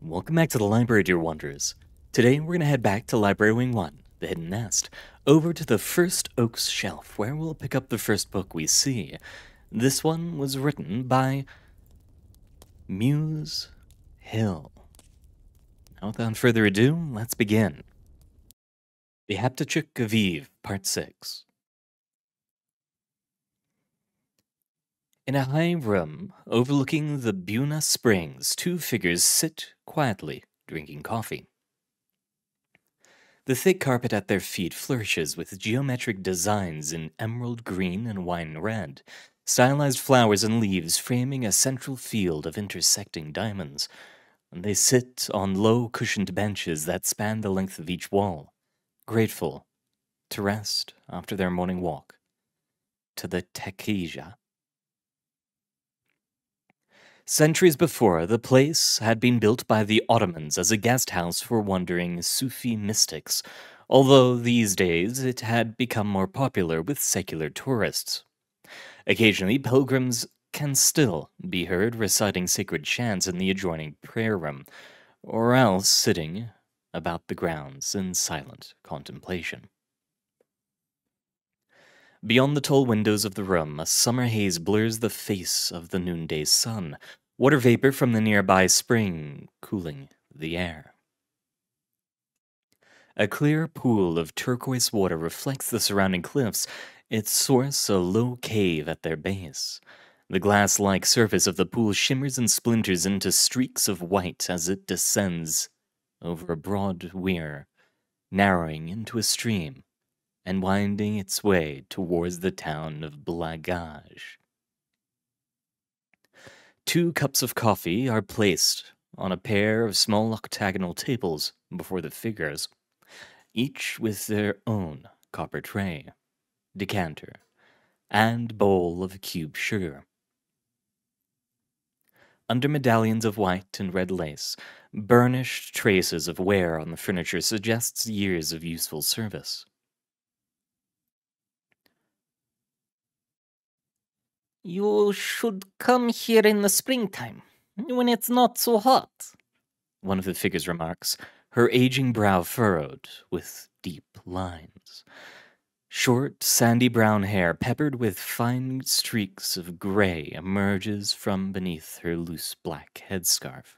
Welcome back to the library, dear wanderers. Today we're going to head back to Library Wing 1, the Hidden Nest, over to the first Oak's shelf, where we'll pick up the first book we see. This one was written by Muse Hill. Now without further ado, let's begin. The Heptateuch of Eve, Part 6. In a high room overlooking the Buna Springs, two figures sit quietly, drinking coffee. The thick carpet at their feet flourishes with geometric designs in emerald green and wine red, stylized flowers and leaves framing a central field of intersecting diamonds. They sit on low cushioned benches that span the length of each wall, grateful to rest after their morning walk to the tequila. Centuries before, the place had been built by the Ottomans as a guest house for wandering Sufi mystics, although these days it had become more popular with secular tourists. Occasionally, pilgrims can still be heard reciting sacred chants in the adjoining prayer room, or else sitting about the grounds in silent contemplation. Beyond the tall windows of the room, a summer haze blurs the face of the noonday sun, water vapor from the nearby spring cooling the air. A clear pool of turquoise water reflects the surrounding cliffs, its source a low cave at their base. The glass-like surface of the pool shimmers and splinters into streaks of white as it descends over a broad weir, narrowing into a stream and winding its way towards the town of Blagage. 2 cups of coffee are placed on a pair of small octagonal tables before the figures, each with their own copper tray, decanter, and bowl of cube sugar. Under medallions of white and red lace, burnished traces of wear on the furniture suggests years of useful service. You should come here in the springtime, when it's not so hot, one of the figures remarks, her aging brow furrowed with deep lines. Short, sandy brown hair, peppered with fine streaks of gray, emerges from beneath her loose black headscarf.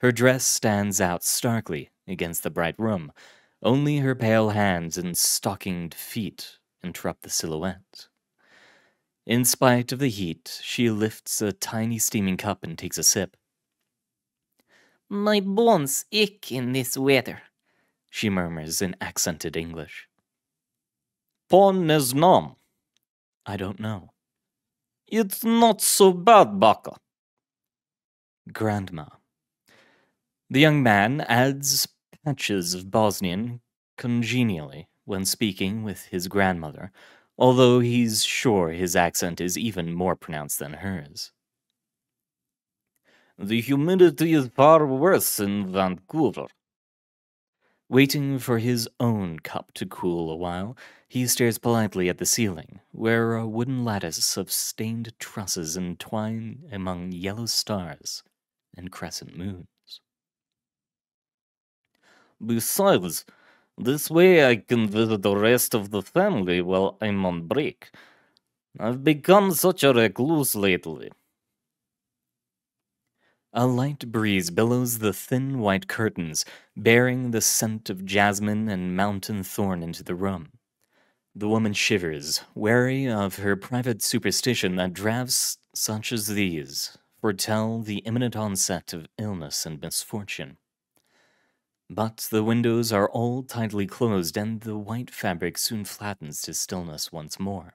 Her dress stands out starkly against the bright room. Only her pale hands and stockinged feet interrupt the silhouette. In spite of the heat, she lifts a tiny steaming cup and takes a sip. My bones ache in this weather, she murmurs in accented English. Pon is nom. I don't know. It's not so bad, Baka. Grandma. The young man adds patches of Bosnian congenially when speaking with his grandmother, although he's sure his accent is even more pronounced than hers. The humidity is far worse in Vancouver. Waiting for his own cup to cool a while, he stares politely at the ceiling, where a wooden lattice of stained trusses entwine among yellow stars and crescent moons. Besides, this way I can visit the rest of the family while I'm on break. I've become such a recluse lately. A light breeze billows the thin white curtains, bearing the scent of jasmine and mountain thorn into the room. The woman shivers, wary of her private superstition that drafts such as these foretell the imminent onset of illness and misfortune. But the windows are all tightly closed, and the white fabric soon flattens to stillness once more.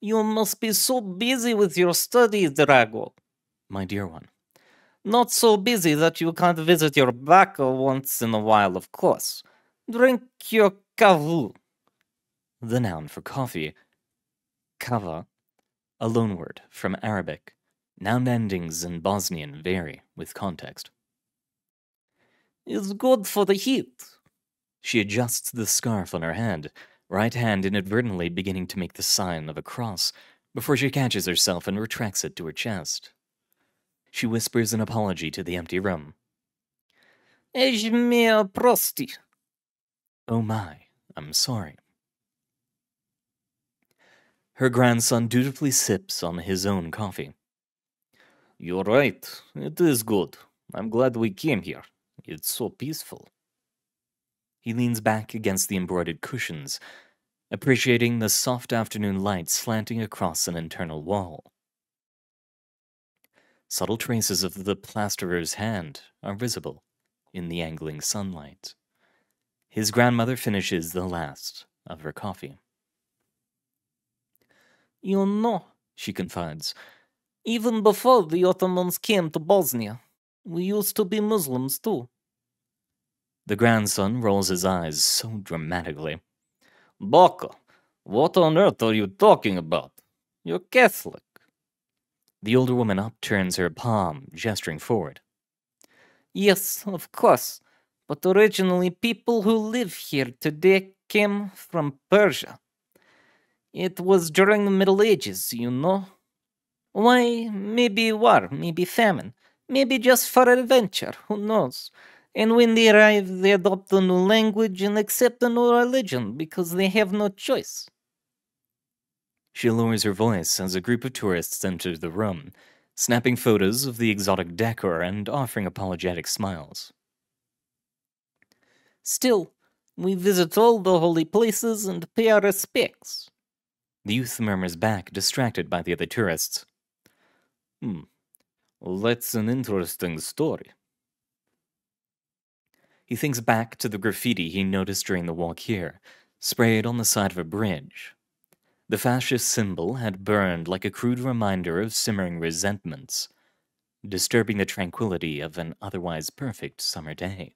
You must be so busy with your studies, Drago. My dear one. Not so busy that you can't visit your baka once in a while, of course. Drink your kavu. The noun for coffee. Kava, a loanword from Arabic. Noun endings in Bosnian vary with context. It's good for the heat. She adjusts the scarf on her hand, right hand inadvertently beginning to make the sign of a cross, before she catches herself and retracts it to her chest. She whispers an apology to the empty room. Ejmea prosti. Oh my, I'm sorry. Her grandson dutifully sips on his own coffee. You're right. It is good. I'm glad we came here. It's so peaceful. He leans back against the embroidered cushions, appreciating the soft afternoon light slanting across an internal wall. Subtle traces of the plasterer's hand are visible in the angling sunlight. His grandmother finishes the last of her coffee. You know, She confides, even before the Ottomans came to Bosnia, we used to be Muslims too. The grandson rolls his eyes so dramatically. Baka, what on earth are you talking about? You're Catholic. The older woman upturns her palm, gesturing forward. Yes, of course, but originally people who live here today came from Persia. It was during the Middle Ages, you know. Why, maybe war, maybe famine, maybe just for adventure, who knows? And when they arrive, they adopt a new language and accept a new religion because they have no choice. She lowers her voice as a group of tourists enter the room, snapping photos of the exotic decor and offering apologetic smiles. Still, we visit all the holy places and pay our respects. The youth murmurs back, distracted by the other tourists. Well, that's an interesting story. He thinks back to the graffiti he noticed during the walk here, sprayed on the side of a bridge. The fascist symbol had burned like a crude reminder of simmering resentments, disturbing the tranquility of an otherwise perfect summer day.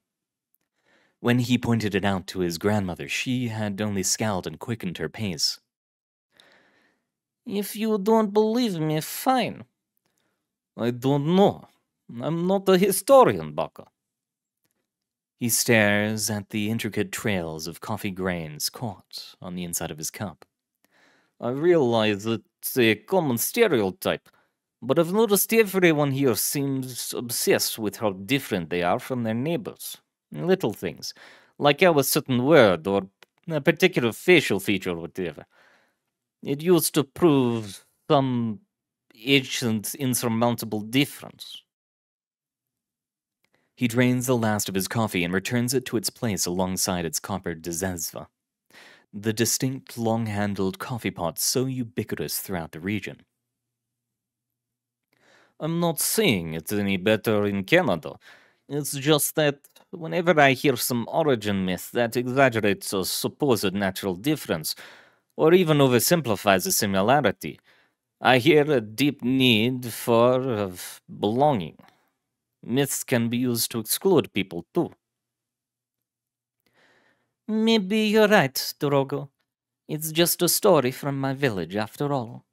When he pointed it out to his grandmother, she had only scowled and quickened her pace. If you don't believe me, fine. I don't know. I'm not a historian, Baka. He stares at the intricate trails of coffee grains caught on the inside of his cup. I realize it's a common stereotype, but I've noticed everyone here seems obsessed with how different they are from their neighbors. Little things, like how a certain word or a particular facial feature or whatever. It used to prove some ancient insurmountable difference. He drains the last of his coffee and returns it to its place alongside its copper dzezva, the distinct long-handled coffee pot so ubiquitous throughout the region. I'm not saying it's any better in Canada. It's just that whenever I hear some origin myth that exaggerates a supposed natural difference, or even oversimplifies a similarity, I hear a deep need for belonging. Myths can be used to exclude people too. Maybe you're right, Drogo. It's just a story from my village, after all.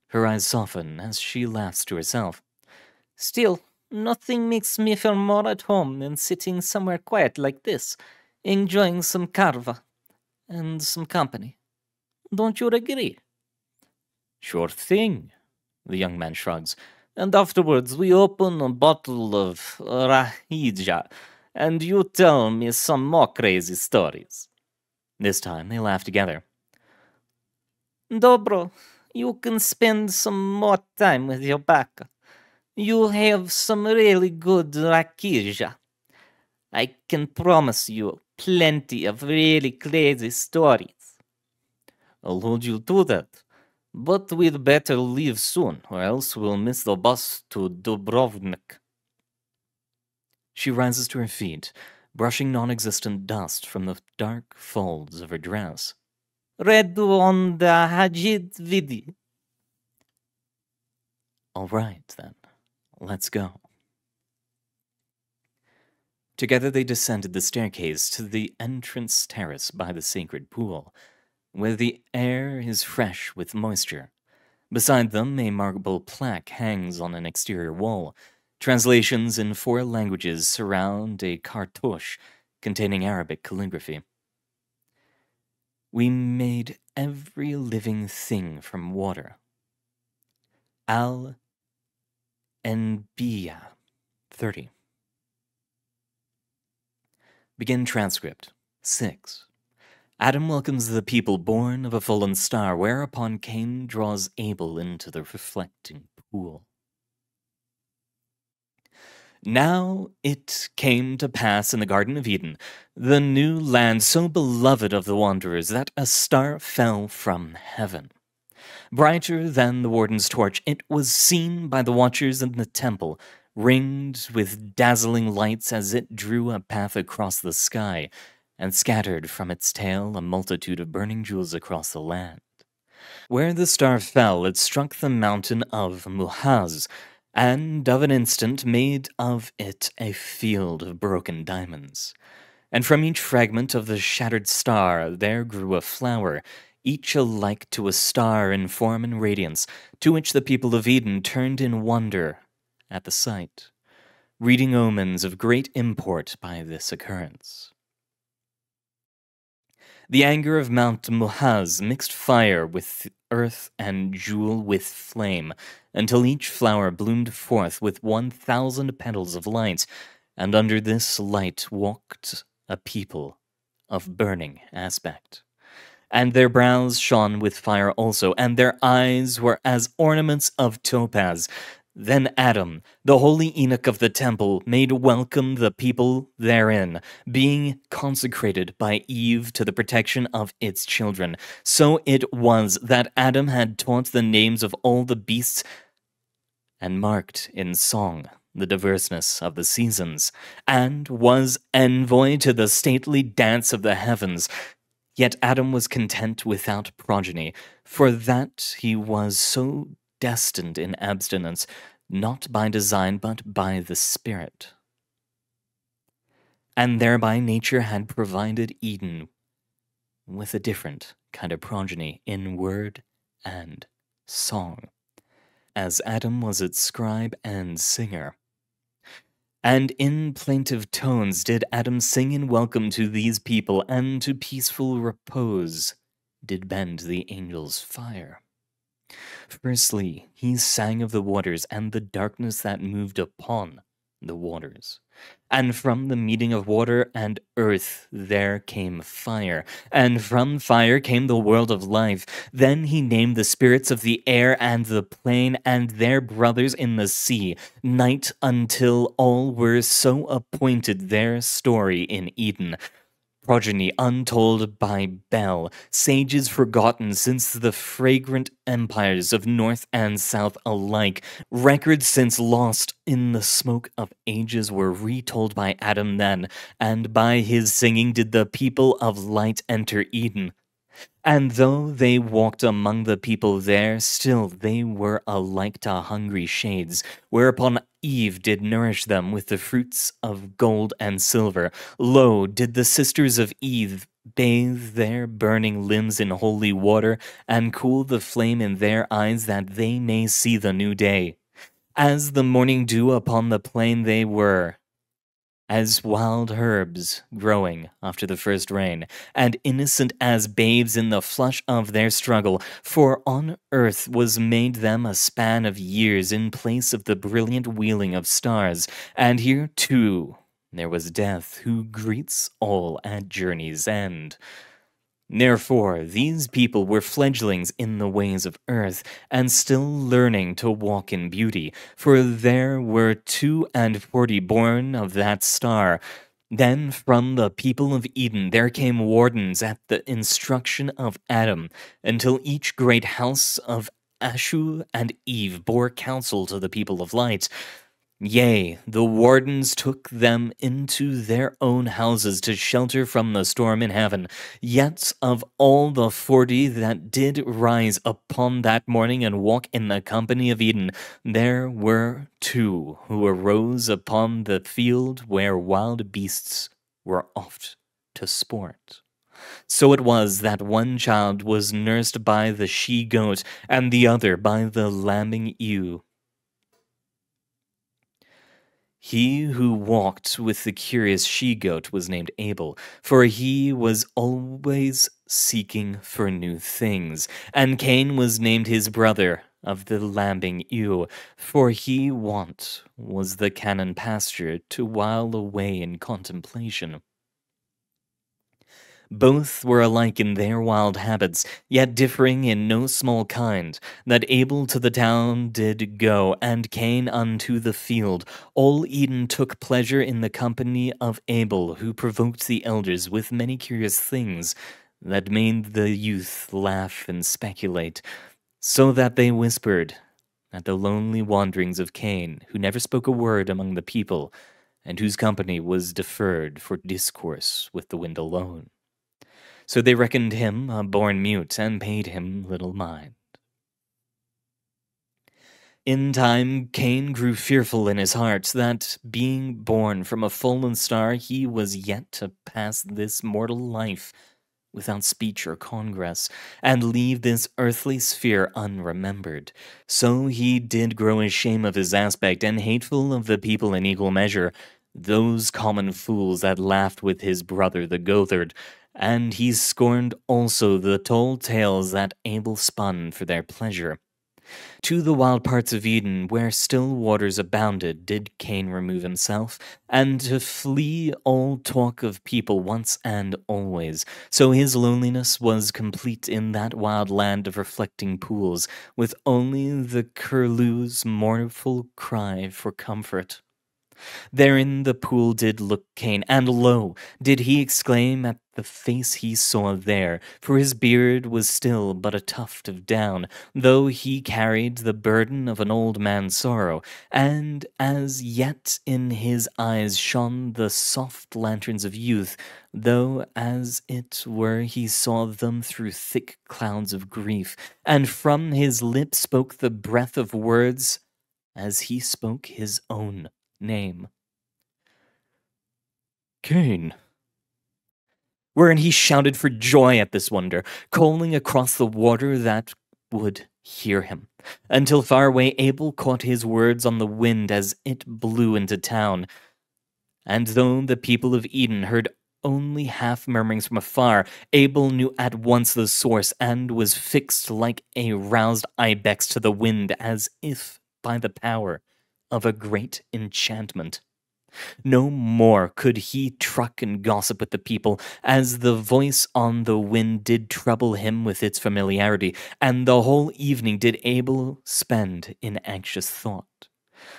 Her eyes soften as she laughs to herself. Still, nothing makes me feel more at home than sitting somewhere quiet like this, enjoying some karva and some company. Don't you agree? Sure thing, the young man shrugs. And afterwards we open a bottle of Rahija, and you tell me some more crazy stories. This time they laugh together. Dobro, you can spend some more time with your baka. You have some really good rakija. I can promise you plenty of really crazy stories. I'll hold you to that. But we'd better leave soon, or else we'll miss the bus to Dubrovnik. She rises to her feet, brushing non-existent dust from the dark folds of her dress. Redu on the Hajid Vidi. All right, then. Let's go. Together they descended the staircase to the entrance terrace by the sacred pool, where the air is fresh with moisture. Beside them, a marble plaque hangs on an exterior wall. Translations in 4 languages surround a cartouche containing Arabic calligraphy. We made every living thing from water. NBia 30. Begin transcript. 6. Adam welcomes the people born of a fallen star, whereupon Cain draws Abel into the reflecting pool. Now it came to pass in the Garden of Eden, the new land so beloved of the wanderers, that a star fell from heaven. Brighter than the warden's torch, it was seen by the watchers in the temple, ringed with dazzling lights as it drew a path across the sky, and scattered from its tail a multitude of burning jewels across the land. Where the star fell, it struck the mountain of Muhaz, and of an instant made of it a field of broken diamonds. And from each fragment of the shattered star there grew a flower, each alike to a star in form and radiance, to which the people of Eden turned in wonder at the sight, reading omens of great import by this occurrence. The anger of Mount Muhaz mixed fire with earth and jewel with flame, until each flower bloomed forth with 1,000 petals of light, and under this light walked a people of burning aspect. And their brows shone with fire also, and their eyes were as ornaments of topaz. Then Adam, the holy eunuch of the temple, made welcome the people therein, being consecrated by Eve to the protection of its children. So it was that Adam had taught the names of all the beasts, and marked in song the diverseness of the seasons, and was envoy to the stately dance of the heavens. Yet Adam was content without progeny, for that he was so destined in abstinence, not by design, but by the Spirit. And thereby nature had provided Eden with a different kind of progeny in word and song, as Adam was its scribe and singer. And in plaintive tones did Adam sing in welcome to these people, and to peaceful repose did bend the angel's fire. Firstly, he sang of the waters and the darkness that moved upon the waters. And from the meeting of water and earth there came fire, and from fire came the world of life. Then he named the spirits of the air and the plain and their brothers in the sea, night, until all were so appointed their story in Eden. Progeny untold by Bel, sages forgotten since the fragrant empires of north and south alike, records since lost in the smoke of ages were retold by Adam then, and by his singing did the people of light enter Eden. And though they walked among the people there, still they were alike to hungry shades, whereupon Eve did nourish them with the fruits of gold and silver. Lo, did the sisters of Eve bathe their burning limbs in holy water, and cool the flame in their eyes, that they may see the new day. As the morning dew upon the plain they were, as wild herbs growing after the first rain, and innocent as babes in the flush of their struggle, for on earth was made them a span of years in place of the brilliant wheeling of stars, and here too there was death, who greets all at journey's end. Therefore, these people were fledglings in the ways of earth, and still learning to walk in beauty, for there were 42 born of that star. Then from the people of Eden there came wardens at the instruction of Adam, until each great house of Ashu and Eve bore counsel to the people of light. Yea, the wardens took them into their own houses to shelter from the storm in heaven. Yet of all the 40 that did rise upon that morning and walk in the company of Eden, there were 2 who arose upon the field where wild beasts were oft to sport. So it was that one child was nursed by the she-goat, and the other by the lambing ewe. He who walked with the curious she-goat was named Abel, for he was always seeking for new things. And Cain was named his brother, of the lambing ewe, for he wont was the cannon pasture to while away in contemplation. Both were alike in their wild habits, yet differing in no small kind, that Abel to the town did go, and Cain unto the field. All Eden took pleasure in the company of Abel, who provoked the elders with many curious things, that made the youth laugh and speculate, so that they whispered at the lonely wanderings of Cain, who never spoke a word among the people, and whose company was deferred for discourse with the wind alone. So they reckoned him a born mute, and paid him little mind. In time, Cain grew fearful in his heart that, being born from a fallen star, he was yet to pass this mortal life without speech or congress, and leave this earthly sphere unremembered. So he did grow ashamed of his aspect, and hateful of the people in equal measure, those common fools that laughed with his brother the goatherd, and he scorned also the tall tales that Abel spun for their pleasure. To the wild parts of Eden, where still waters abounded, did Cain remove himself, and to flee all talk of people once and always. So his loneliness was complete in that wild land of reflecting pools, with only the curlew's mournful cry for comfort. There in the pool did look Cain, and lo, did he exclaim at the face he saw there, for his beard was still but a tuft of down, though he carried the burden of an old man's sorrow, and as yet in his eyes shone the soft lanterns of youth, though as it were he saw them through thick clouds of grief, and from his lips spoke the breath of words as he spoke his own name. Cain. Wherein he shouted for joy at this wonder, calling across the water that would hear him, until far away Abel caught his words on the wind as it blew into town. And though the people of Eden heard only half murmurings from afar, Abel knew at once the source, and was fixed like a roused ibex to the wind, as if by the power of a great enchantment. No more could he truck and gossip with the people, as the voice on the wind did trouble him with its familiarity, and the whole evening did Abel spend in anxious thought.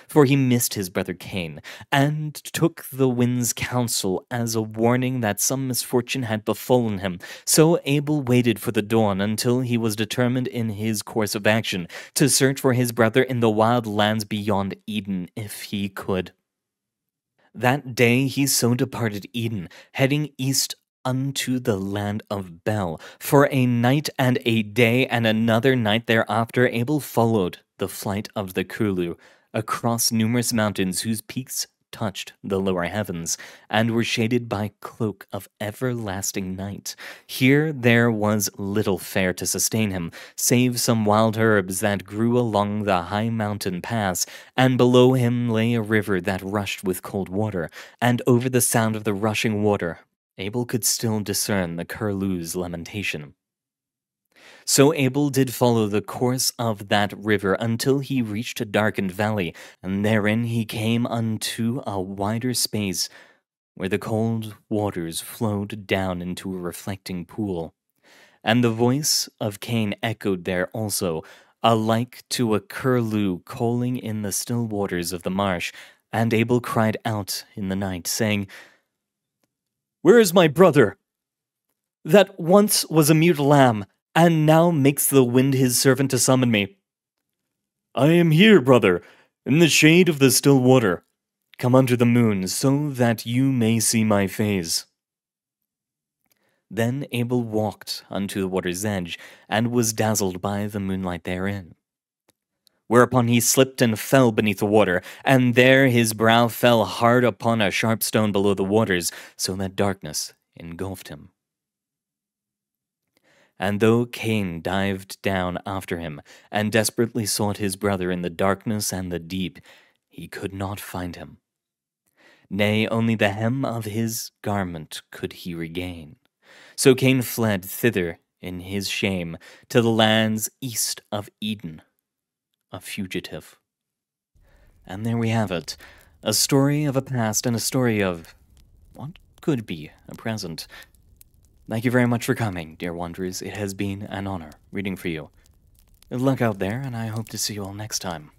For he missed his brother Cain, and took the wind's counsel as a warning that some misfortune had befallen him. So Abel waited for the dawn until he was determined in his course of action to search for his brother in the wild lands beyond Eden if he could. That day he so departed Eden, heading east unto the land of Bel. For a night and a day and another night thereafter Abel followed the flight of the curlew across numerous mountains whose peaks touched the lower heavens, and were shaded by cloak of everlasting night. Here there was little fare to sustain him, save some wild herbs that grew along the high mountain pass, and below him lay a river that rushed with cold water, and over the sound of the rushing water Abel could still discern the curlew's lamentation. So Abel did follow the course of that river until he reached a darkened valley, and therein he came unto a wider space, where the cold waters flowed down into a reflecting pool. And the voice of Cain echoed there also, alike to a curlew calling in the still waters of the marsh. And Abel cried out in the night, saying, "Where is my brother, that once was a mute lamb, and now makes the wind his servant to summon me?" "I am here, brother, in the shade of the still water. Come under the moon, so that you may see my face." Then Abel walked unto the water's edge, and was dazzled by the moonlight therein. Whereupon he slipped and fell beneath the water, and there his brow fell hard upon a sharp stone below the waters, so that darkness engulfed him. And though Cain dived down after him, and desperately sought his brother in the darkness and the deep, he could not find him. Nay, only the hem of his garment could he regain. So Cain fled thither in his shame to the lands east of Eden. a fugitive. And there we have it. A story of a past and a story of what could be a present. Thank you very much for coming, dear wanderers. It has been an honor reading for you. Good luck out there, and I hope to see you all next time.